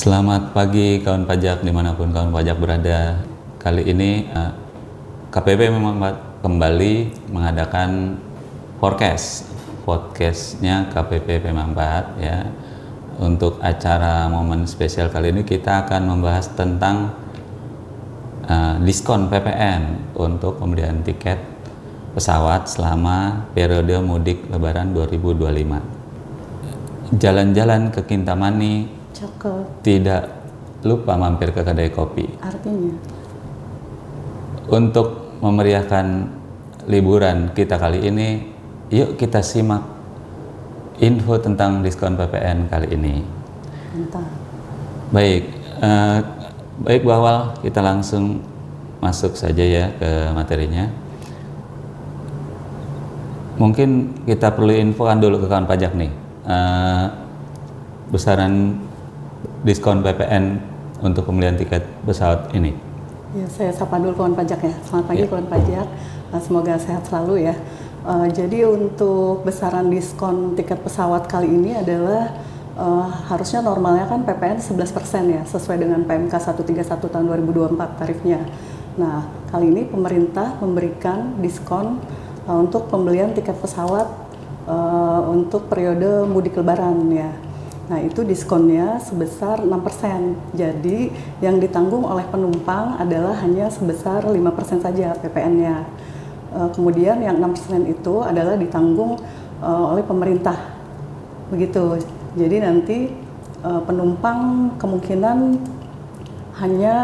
Selamat pagi kawan pajak dimanapun kawan pajak berada. Kali ini KPP memang kembali mengadakan podcastnya KPP Pemangpat ya. Untuk acara momen spesial kali ini kita akan membahas tentang diskon PPN untuk pembelian tiket pesawat selama periode mudik Lebaran 2025. Jalan-jalan ke Kintamani, cakep. Tidak lupa mampir ke kedai kopi. Artinya? Untuk memeriahkan liburan kita kali ini, yuk kita simak info tentang diskon PPN kali ini. Mantap. Baik, baik Bu Awal, kita langsung masuk saja ya ke materinya. Mungkin kita perlu infokan dulu ke kawan pajak nih, besaran diskon PPN untuk pembelian tiket pesawat ini. Ya, saya sapa dulu kawan pajak ya. Selamat pagi kawan pajak. Semoga sehat selalu ya. Jadi untuk besaran diskon tiket pesawat kali ini adalah harusnya normalnya kan PPN 11% ya, sesuai dengan PMK 131 tahun 2024 tarifnya. Nah, kali ini pemerintah memberikan diskon untuk pembelian tiket pesawat untuk periode mudik lebaran ya. Nah, itu diskonnya sebesar 6%. Jadi, yang ditanggung oleh penumpang adalah hanya sebesar 5% saja PPN-nya. Kemudian yang 6% itu adalah ditanggung oleh pemerintah. Begitu. Jadi nanti penumpang kemungkinan hanya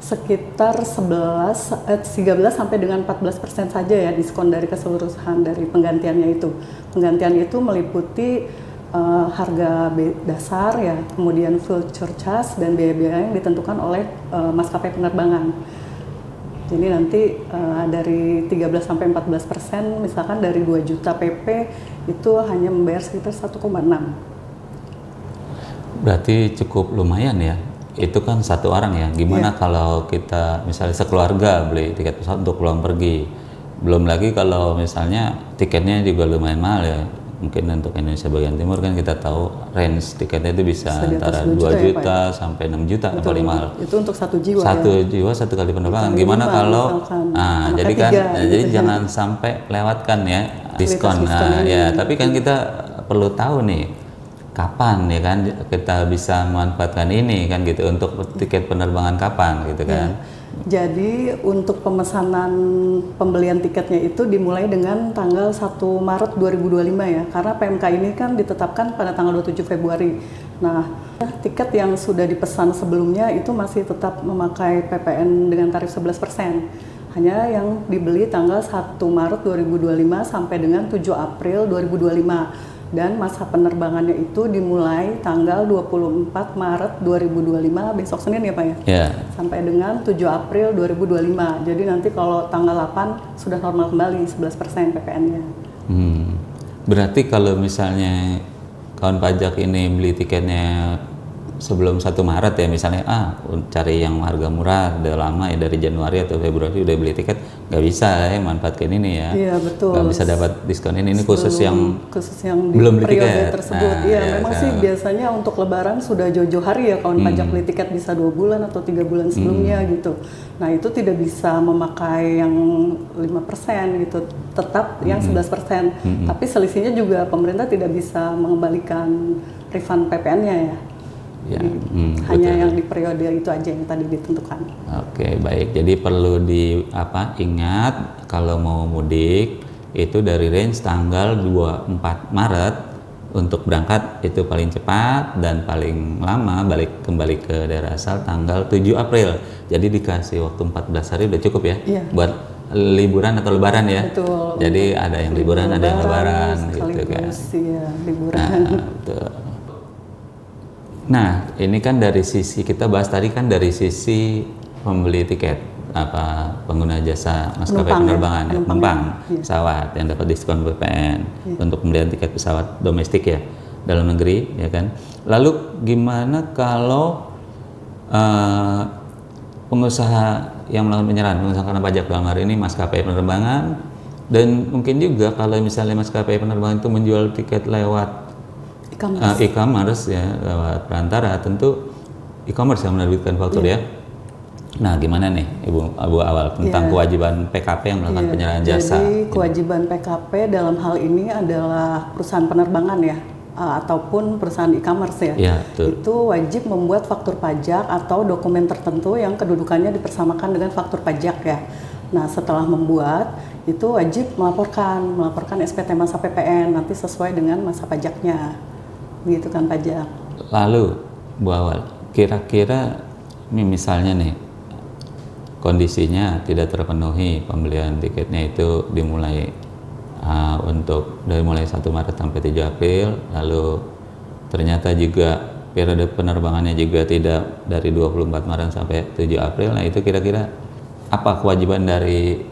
sekitar 13 sampai dengan 14% saja ya diskon dari keseluruhan dari penggantiannya itu. Penggantian itu meliputi harga dasar ya, kemudian fuel surcharge dan biaya-biaya yang ditentukan oleh maskapai penerbangan. Jadi nanti dari 13 sampai 14%, misalkan dari 2 juta PP itu hanya membayar sekitar 1,6. Berarti cukup lumayan ya. Itu kan satu orang ya. Gimana kalau kita misalnya sekeluarga beli tiket pesawat untuk pulang pergi? Belum lagi kalau misalnya tiketnya juga lumayan mahal ya. Mungkin untuk Indonesia bagian timur kan kita tahu range tiketnya itu bisa antara 2 juta ya, sampai 6 juta yang paling mahal. Itu untuk satu jiwa satu kali penerbangan. Gimana kalau jadi kan jadi jangan sampai lewatkan ya diskon. Ya, tapi kan kita perlu tahu nih kapan ya kan kita bisa memanfaatkan ini kan gitu untuk tiket penerbangan kapan gitu kan. Jadi untuk pemesanan pembelian tiketnya itu dimulai dengan tanggal 1 Maret 2025 ya, karena PMK ini kan ditetapkan pada tanggal 27 Februari. Nah, tiket yang sudah dipesan sebelumnya itu masih tetap memakai PPN dengan tarif 11%. Hanya yang dibeli tanggal 1 Maret 2025 sampai dengan 7 April 2025. Dan masa penerbangannya itu dimulai tanggal 24 Maret 2025, besok Senin ya Pak ya? Yeah. Sampai dengan 7 April 2025. Jadi nanti kalau tanggal 8 sudah normal kembali 11% PPN-nya. Berarti kalau misalnya kawan pajak ini beli tiketnya sebelum 1 Maret ya misalnya cari yang harga murah udah lama ya dari Januari atau Februari udah beli tiket nggak bisa ya manfaatkan ini ya. Iya betul. Nggak bisa dapat diskon ini khusus yang belum beli tiket tersebut. Memang sih biasanya untuk Lebaran sudah jauh-jauh hari ya kawan pajak beli tiket bisa 2 bulan atau 3 bulan sebelumnya gitu. Nah itu tidak bisa memakai yang 5% gitu, tetap yang 11%. Tapi selisihnya juga pemerintah tidak bisa mengembalikan refund PPN-nya ya. Hanya yang di periode itu aja yang tadi ditentukan. Oke, baik. Jadi perlu ingat kalau mau mudik itu dari range tanggal 24 Maret untuk berangkat itu paling cepat dan paling lama balik kembali ke daerah asal tanggal 7 April. Jadi dikasih waktu 14 hari udah cukup ya buat liburan atau lebaran ya. Betul. Jadi ada yang liburan, ada yang lebaran gitu kan. Iya, liburan. Betul. Nah, ini kan dari sisi kita bahas tadi kan dari sisi pembeli tiket pengguna jasa maskapai penerbangan ya, penumpang pesawat yang dapat diskon PPN untuk pembelian tiket pesawat domestik ya dalam negeri ya kan. Lalu gimana kalau pengusaha yang melakukan penyerahan pengusaha kena pajak dalam hari ini maskapai penerbangan dan mungkin juga kalau misalnya maskapai penerbangan itu menjual tiket lewat e-commerce ya lewat perantara, tentu e-commerce yang menerbitkan faktur ya. Nah, gimana nih Ibu Abu Awal tentang kewajiban PKP yang melakukan penyerahan jasa? Jadi kewajiban PKP dalam hal ini adalah perusahaan penerbangan ya, ataupun perusahaan e-commerce ya. Iya, betul. Itu wajib membuat faktur pajak atau dokumen tertentu yang kedudukannya dipersamakan dengan faktur pajak ya. Nah, setelah membuat itu wajib melaporkan SPT masa PPN nanti sesuai dengan masa pajaknya. Begitu kan pajak. Lalu Bu Awal, kira-kira ini misalnya nih kondisinya tidak terpenuhi, pembelian tiketnya itu dimulai dari mulai 1 Maret sampai 7 April, lalu ternyata juga periode penerbangannya juga tidak dari 24 Maret sampai 7 April. Nah, itu kira-kira apa kewajiban dari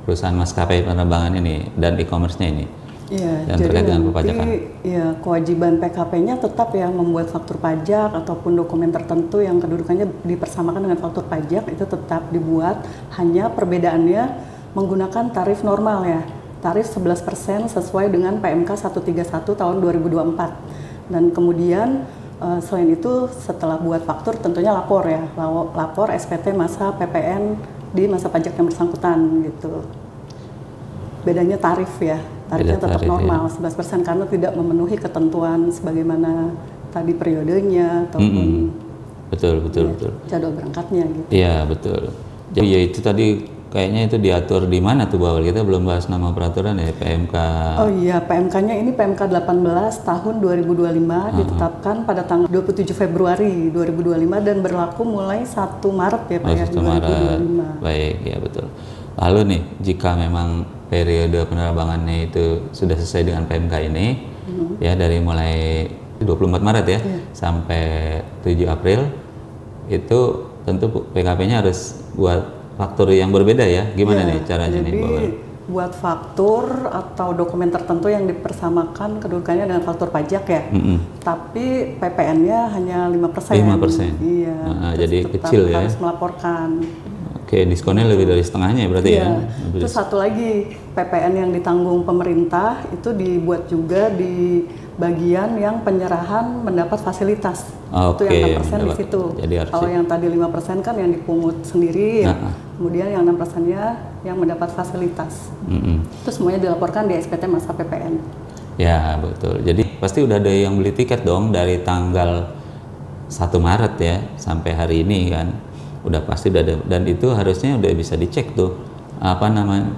perusahaan maskapai penerbangan ini dan e-commerce-nya ini? Iya, dan jadi terkait dengan nanti perpajakan. ya kewajiban PKP-nya tetap ya membuat faktur pajak ataupun dokumen tertentu yang kedudukannya dipersamakan dengan faktur pajak itu tetap dibuat, hanya perbedaannya menggunakan tarif normal ya, tarif 11% sesuai dengan PMK 131 tahun 2024. Dan kemudian selain itu setelah buat faktur tentunya lapor ya, lapor SPT masa PPN di masa pajak yang bersangkutan gitu. Bedanya tarif ya, tarifnya tetap normal ya. 11% karena tidak memenuhi ketentuan sebagaimana tadi periodenya ataupun betul jadwal berangkatnya gitu. Iya, betul. Jadi ya itu tadi kayaknya itu diatur di mana tuh Bu Awal? Kita belum bahas nama peraturan ya, PMK. Oh iya, PMK-nya ini PMK 18 tahun 2025 ditetapkan pada tanggal 27 Februari 2025 dan berlaku mulai 1 Maret ya Pak ya, 2025. Baik, ya betul. Lalu nih, jika memang periode penerbangannya itu sudah sesuai dengan PMK ini, ya dari mulai 24 Maret ya, sampai 7 April, itu tentu PKP-nya harus buat faktur yang berbeda ya. Gimana nih caranya nih Bu Awal? Buat faktur atau dokumen tertentu yang dipersamakan kedudukannya dengan faktur pajak ya. Tapi PPN-nya hanya 5%. 5%. Iya. Jadi kecil ya. Harus melaporkan. Oke, diskonnya lebih dari setengahnya berarti ya. Terus satu lagi, PPN yang ditanggung pemerintah itu dibuat juga di bagian yang penyerahan mendapat fasilitas. Itu yang 6% di situ. Kalau yang tadi 5% kan yang dipungut sendiri ya. Kemudian yang 6%-nya yang mendapat fasilitas. Itu semuanya dilaporkan di SPT masa PPN. Ya, betul. Jadi pasti udah ada yang beli tiket dong dari tanggal 1 Maret ya sampai hari ini kan. Udah pasti udah ada, dan itu harusnya udah bisa dicek tuh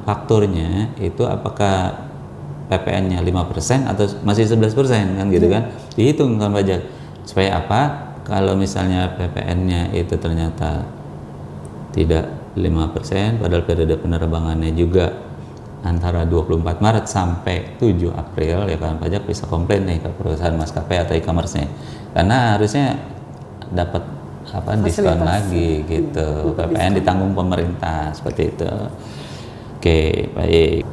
fakturnya itu apakah PPN-nya 5% atau masih 11% kan gitu kan, dihitung kan pajak supaya apa, kalau misalnya PPN-nya itu ternyata tidak 5% padahal periode penerbangannya juga antara 24 Maret sampai 7 April ya kan, pajak bisa komplain nih ke perusahaan maskapai atau e-commerce-nya karena harusnya dapat diskon lagi gitu, PPN ditanggung pemerintah seperti itu. Oke, baik.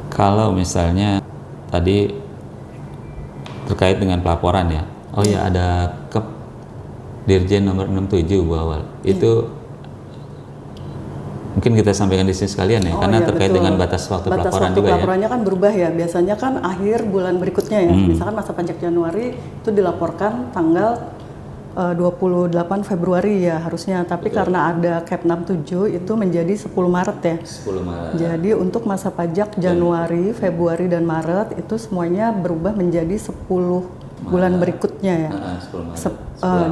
Kalau misalnya tadi terkait dengan pelaporan ya, ada KEP Dirjen nomor 67 Bu Awal. Itu mungkin kita sampaikan di sini sekalian ya, karena terkait dengan batas waktu pelaporan juga ya. Pelaporannya kan berubah ya, biasanya kan akhir bulan berikutnya ya. Misalkan masa pajak Januari itu dilaporkan tanggal 28 Februari ya harusnya, tapi karena ada Cap 67 itu menjadi 10 Maret ya. 10 Maret. Jadi untuk masa pajak Januari, Februari dan Maret itu semuanya berubah menjadi 10 bulan berikutnya ya. 10 Maret.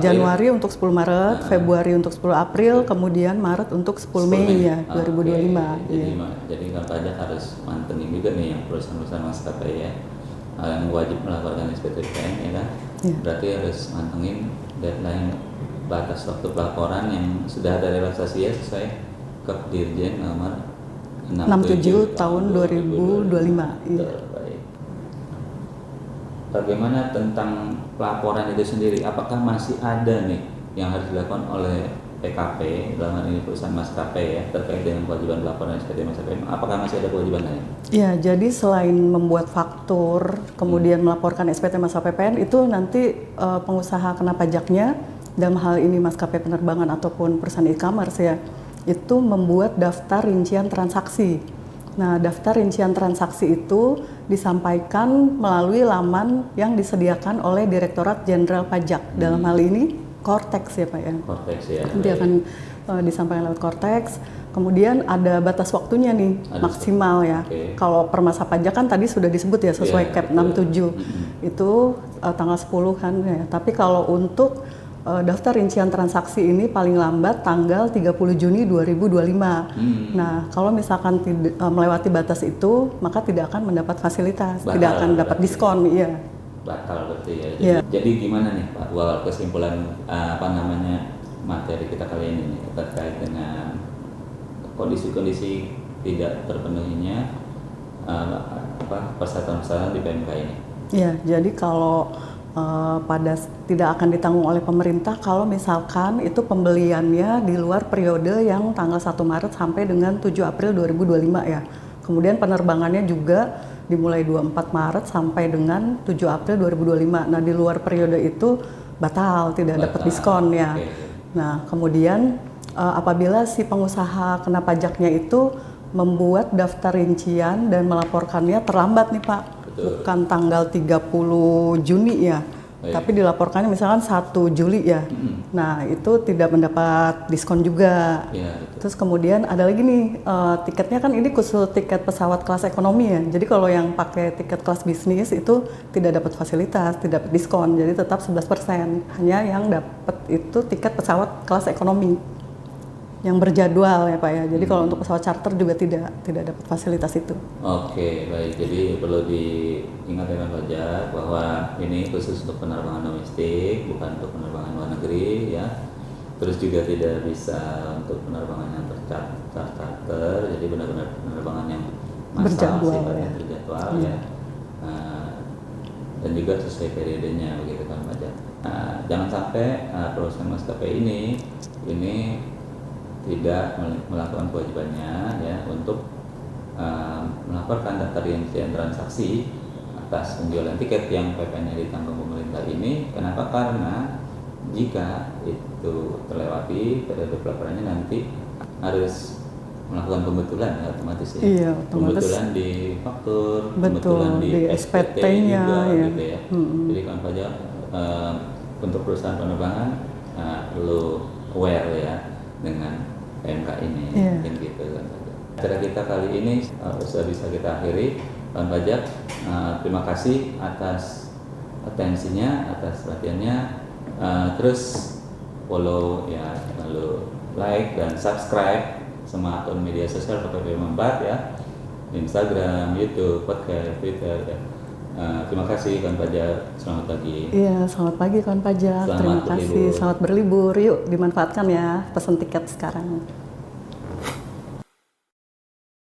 Januari untuk 10 Maret, Februari untuk 10 April, kemudian Maret untuk 10 Mei ya 2025. Jadi kan pajak harus mantengin juga nih yang perusahaan-perusahaan maskapai ya, yang wajib melaporkan SPT PPN ya kan. Berarti harus mantengin deadline batas waktu pelaporan yang sudah ada relaksasi ya sesuai KEP Dirjen nomor 67 tahun 2025. Iya. Baik. Bagaimana tentang pelaporan itu sendiri? Apakah masih ada nih yang harus dilakukan oleh PKP dalam hal ini perusahaan maskapai ya terkait dengan kewajiban pelaporan SPT maskapai? Apakah masih ada kewajiban lain? Ya, jadi selain membuat faktur, kemudian melaporkan SPT masa PPN itu nanti pengusaha kena pajaknya dalam hal ini maskapai penerbangan ataupun perusahaan e-commerce ya, itu membuat daftar rincian transaksi. Nah, daftar rincian transaksi itu disampaikan melalui laman yang disediakan oleh Direktorat Jenderal Pajak. Dalam hal ini Cortex ya Pak ya. Cortex ya. Nanti akan disampaikan lewat Cortex. Kemudian ada batas waktunya nih, maksimal ya. Okay. Kalau per masa pajak kan tadi sudah disebut ya sesuai cap 67. Itu tanggal 10 kan ya. Tapi kalau untuk daftar rincian transaksi ini paling lambat tanggal 30 Juni 2025. Nah, kalau misalkan melewati batas itu, maka tidak akan mendapat fasilitas, Batal, tidak akan dapat diskon, iya. Batal berarti ya. Jadi gimana nih Pak, kesimpulan materi kita kali ini nih, terkait dengan kondisi-kondisi tidak terpenuhinya persyaratan-persyaratan di PMK ini? Ya, jadi kalau tidak akan ditanggung oleh pemerintah kalau misalkan itu pembeliannya di luar periode yang tanggal 1 Maret sampai dengan 7 April 2025 ya. Kemudian penerbangannya juga dimulai 24 Maret sampai dengan 7 April 2025. Nah, di luar periode itu batal, tidak dapat diskon ya. Okay. Nah, kemudian apabila si pengusaha kena pajaknya itu membuat daftar rincian dan melaporkannya terlambat nih Pak. Betul. Bukan tanggal 30 Juni ya, tapi dilaporkannya misalkan 1 Juli ya. Nah, itu tidak mendapat diskon juga. Ya, terus kemudian ada lagi nih, tiketnya kan ini khusus tiket pesawat kelas ekonomi ya. Jadi kalau yang pakai tiket kelas bisnis itu tidak dapat fasilitas, tidak dapat diskon. Jadi tetap 11%. Hanya yang dapat itu tiket pesawat kelas ekonomi yang berjadwal ya Pak ya. Jadi kalau untuk pesawat charter juga tidak dapat fasilitas itu. Oke, baik. Jadi perlu diingat ya Pak Pajak bahwa ini khusus untuk penerbangan domestik, bukan untuk penerbangan luar negeri ya. Terus juga tidak bisa untuk penerbangan yang charter, jadi benar-benar penerbangan yang massal, sifatnya terjadwal ya. Dan juga sesuai periodenya begitu kan Pajak. Jangan sampai perusahaan maskapai ini tidak melakukan kewajibannya ya untuk melaporkan daftar rincian transaksi atas penjualan tiket yang PPN-nya ditanggung pemerintah ini. Kenapa? Karena jika itu terlewati periode pelaporannya nanti harus melakukan pembetulan ya otomatis ya. Iya, otomatis. Pembetulan di faktur, pembetulan di SPT-nya juga gitu ya. Jadi kan Pajak untuk perusahaan penerbangan perlu aware ya dengan PMK ini, mungkin gitu kan. Acara kita kali ini sudah bisa kita akhiri. Kawan Pajak, terima kasih atas atensinya, atas perhatiannya. Terus follow ya, lalu like dan subscribe semua akun media sosial PPP Membat ya, Instagram, YouTube, podcast, Twitter ya. Terima kasih kawan Pajak, selamat pagi. Iya, selamat pagi kawan Pajak. Terima kasih, selamat berlibur. Yuk dimanfaatkan ya, pesan tiket sekarang.